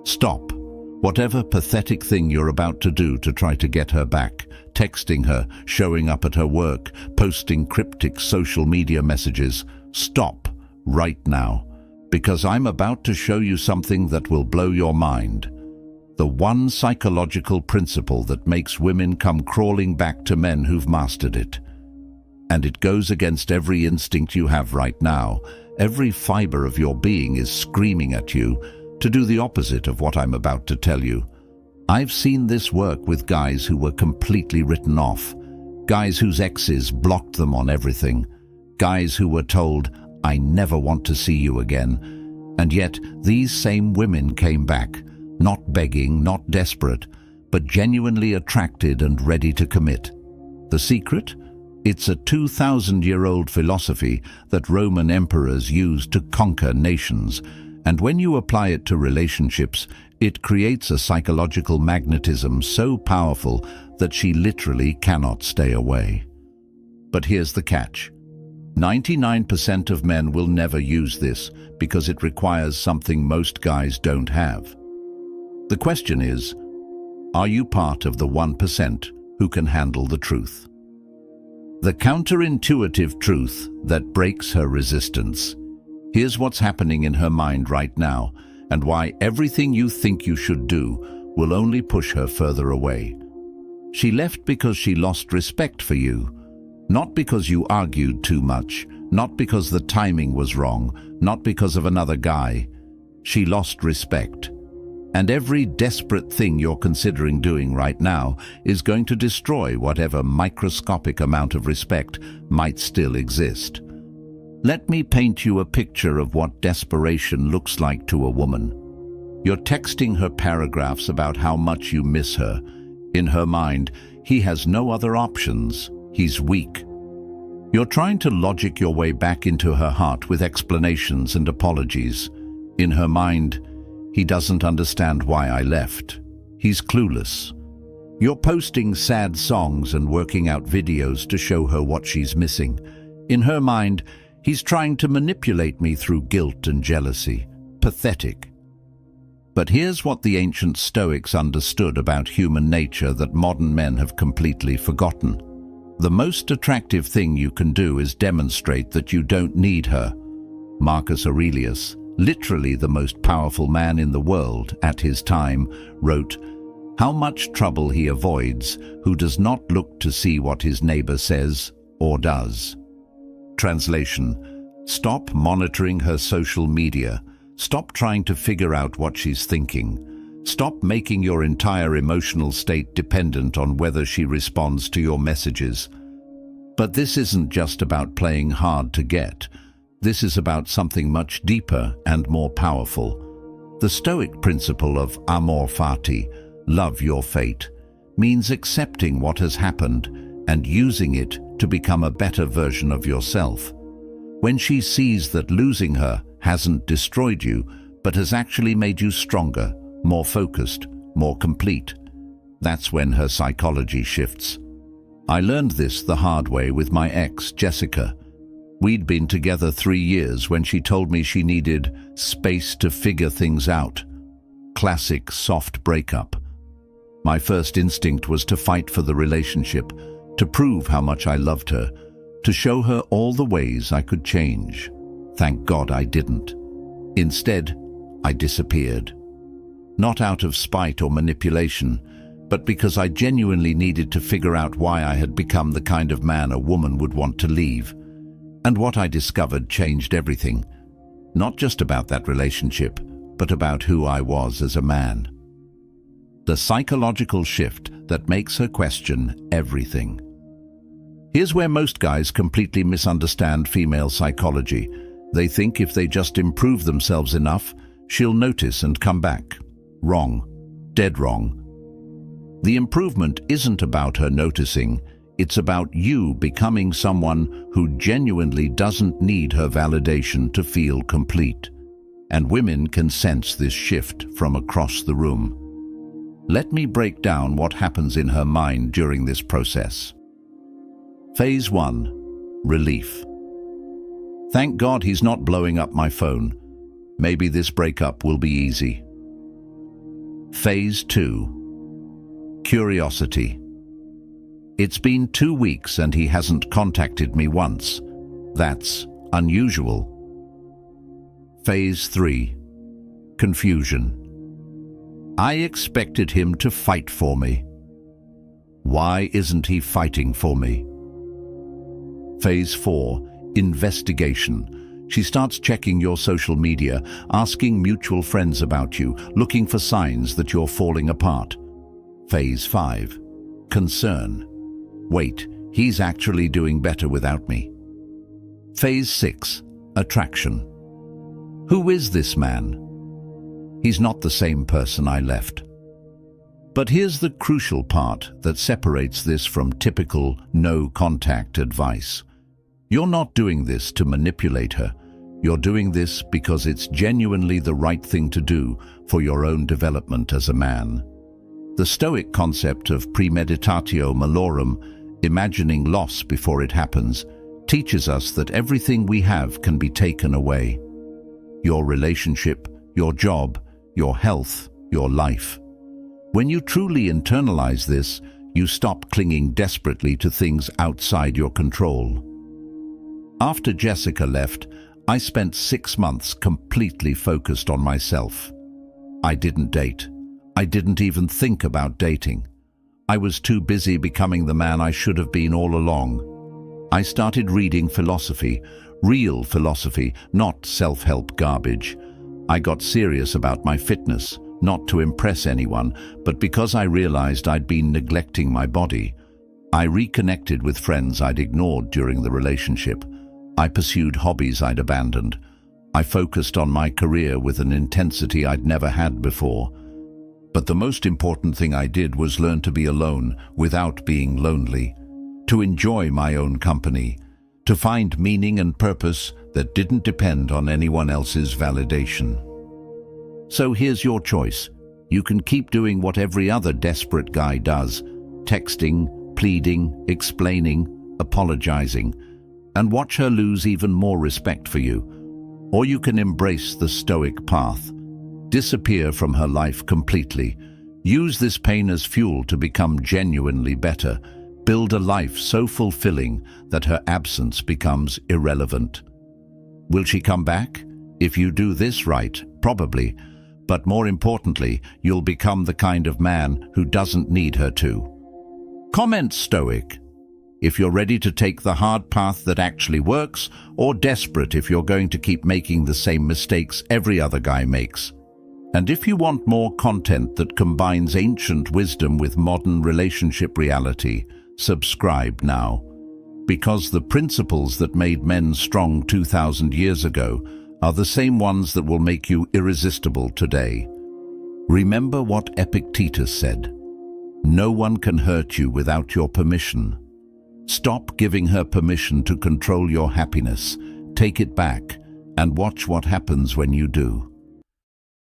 Stop. Whatever pathetic thing you're about to do to try to get her back, texting her, showing up at her work, posting cryptic social media messages, stop right now, because I'm about to show you something that will blow your mind. The one psychological principle that makes women come crawling back to men who've mastered it. And it goes against every instinct you have right now. Every fiber of your being is screaming at you to do the opposite of what I'm about to tell you. I've seen this work with guys who were completely written off, guys whose exes blocked them on everything, guys who were told, "I never want to see you again." And yet these same women came back, not begging, not desperate, but genuinely attracted and ready to commit. The secret? It's a 2,000-year-old philosophy that Roman emperors used to conquer nations, and when you apply it to relationships, it creates a psychological magnetism so powerful that she literally cannot stay away. But here's the catch. 99% of men will never use this because it requires something most guys don't have. The question is, are you part of the 1% who can handle the truth? The counterintuitive truth that breaks her resistance. Here's what's happening in her mind right now, and why everything you think you should do will only push her further away. She left because she lost respect for you, not because you argued too much, not because the timing was wrong, not because of another guy. She lost respect. And every desperate thing you're considering doing right now is going to destroy whatever microscopic amount of respect might still exist. Let me paint you a picture of what desperation looks like to a woman. You're texting her paragraphs about how much you miss her. In her mind, he has no other options. He's weak. You're trying to logic your way back into her heart with explanations and apologies. In her mind, he doesn't understand why I left. He's clueless. You're posting sad songs and working out videos to show her what she's missing. In her mind, he's trying to manipulate me through guilt and jealousy. Pathetic. But here's what the ancient Stoics understood about human nature that modern men have completely forgotten. The most attractive thing you can do is demonstrate that you don't need her. Marcus Aurelius, literally the most powerful man in the world at his time, wrote, "How much trouble he avoids who does not look to see what his neighbor says or does." Translation: stop monitoring her social media. Stop trying to figure out what she's thinking. Stop making your entire emotional state dependent on whether she responds to your messages. But this isn't just about playing hard to get. This is about something much deeper and more powerful. The Stoic principle of amor fati, love your fate, means accepting what has happened and using it to become a better version of yourself. When she sees that losing her hasn't destroyed you, but has actually made you stronger, more focused, more complete, that's when her psychology shifts. I learned this the hard way with my ex, Jessica. We'd been together 3 years when she told me she needed space to figure things out. Classic soft breakup. My first instinct was to fight for the relationship, to prove how much I loved her, to show her all the ways I could change. Thank God I didn't. Instead, I disappeared. Not out of spite or manipulation, but because I genuinely needed to figure out why I had become the kind of man a woman would want to leave. And what I discovered changed everything. Not just about that relationship, but about who I was as a man. The psychological shift that makes her question everything. Here's where most guys completely misunderstand female psychology. They think if they just improve themselves enough, she'll notice and come back. Wrong. Dead wrong. The improvement isn't about her noticing. It's about you becoming someone who genuinely doesn't need her validation to feel complete. And women can sense this shift from across the room. Let me break down what happens in her mind during this process. Phase 1. Relief. Thank God he's not blowing up my phone. Maybe this breakup will be easy. Phase 2. Curiosity. It's been 2 weeks and he hasn't contacted me once. That's unusual. Phase 3. Confusion. I expected him to fight for me. Why isn't he fighting for me? Phase 4. Investigation. She starts checking your social media, asking mutual friends about you, looking for signs that you're falling apart. Phase 5. Concern. Wait, he's actually doing better without me. Phase 6. Attraction. Who is this man? He's not the same person I left. But here's the crucial part that separates this from typical no-contact advice. You're not doing this to manipulate her. You're doing this because it's genuinely the right thing to do for your own development as a man. The Stoic concept of premeditatio malorum, imagining loss before it happens, teaches us that everything we have can be taken away. Your relationship, your job, your health, your life. When you truly internalize this, you stop clinging desperately to things outside your control. After Jessica left, I spent 6 months completely focused on myself. I didn't date. I didn't even think about dating. I was too busy becoming the man I should have been all along. I started reading philosophy, real philosophy, not self-help garbage. I got serious about my fitness, not to impress anyone, but because I realized I'd been neglecting my body. I reconnected with friends I'd ignored during the relationship. I pursued hobbies I'd abandoned. I focused on my career with an intensity I'd never had before. But the most important thing I did was learn to be alone without being lonely, to enjoy my own company, to find meaning and purpose that didn't depend on anyone else's validation. So here's your choice. You can keep doing what every other desperate guy does, texting, pleading, explaining, apologizing, and watch her lose even more respect for you. Or you can embrace the Stoic path, disappear from her life completely, use this pain as fuel to become genuinely better, build a life so fulfilling that her absence becomes irrelevant. Will she come back? If you do this right, probably. But more importantly, you'll become the kind of man who doesn't need her to. Comment Stoic if you're ready to take the hard path that actually works, or desperate if you're going to keep making the same mistakes every other guy makes. And if you want more content that combines ancient wisdom with modern relationship reality, subscribe now. Because the principles that made men strong 2,000 years ago are the same ones that will make you irresistible today. Remember what Epictetus said: "No one can hurt you without your permission." Stop giving her permission to control your happiness. Take it back and watch what happens when you do.